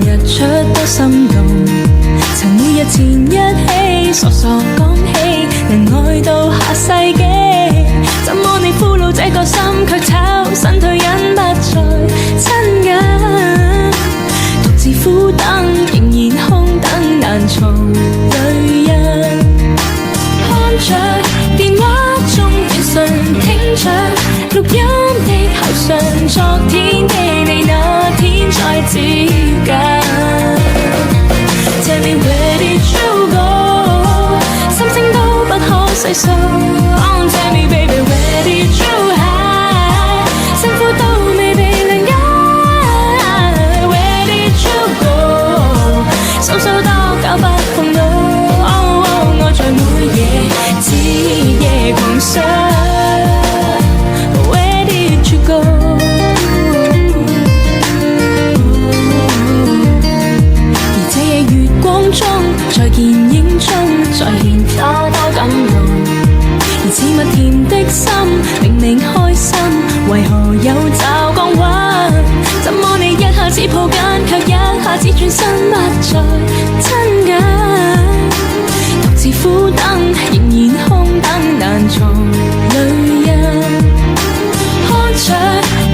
日出多心動，曾每日前一起傻傻講起，能愛到下世紀。怎麼你俘虜這個心，卻炒身退忍不再親近，獨自苦等，仍然空等，難從淚印。看着電話中短信，聽着錄音的口訊，昨天的你那天再接近。Tell me where did you go？ 心聲都不可細數。Oh, tell me baby where did you hide？ 辛苦都未被諒解。Where did you go？ 數數多久不碰到。Oh, oh， 愛在每夜徹夜狂想。Where did you go？ 而這夜月光中，在見影中，再現多多感動。而似蜜甜的心，明明開心，為何有驟降溫？怎麼你一下子抱緊，卻一下子轉身不再親近？獨自苦等，仍然空等，難從淚印。看着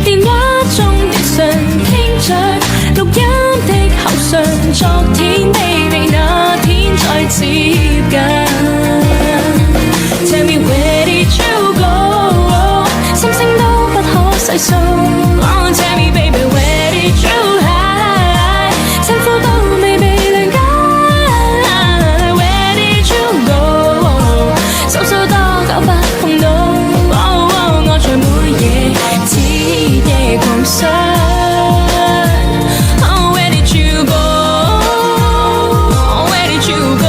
電話中短信，聽着錄音的口訊，昨天的你那天再接近。Tell me where did you go？ 心聲都不可細數。Oh, tell me baby where did you hide？ 辛苦都未被諒解。Where did you go？ 數數多久不碰到。Oh, oh， 愛在每夜徹夜狂想。Oh, where did you go？ Where did you go？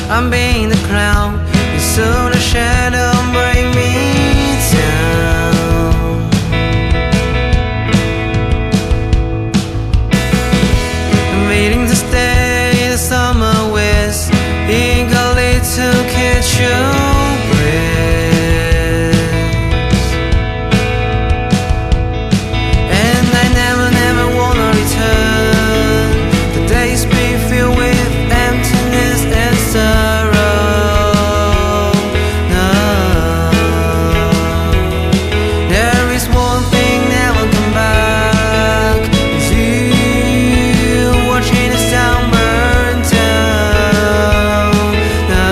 I'm being the clown, and soon the shadow bring me down. I'm waiting to stay the summer with eagerly to catch your breath. And I never wanna return. The days be filled with emptiness and sorrow. No, there is one thing that will come back. It's you watching the sun burn down. No.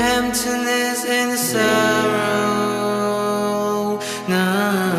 Emptiness and sorrow. No.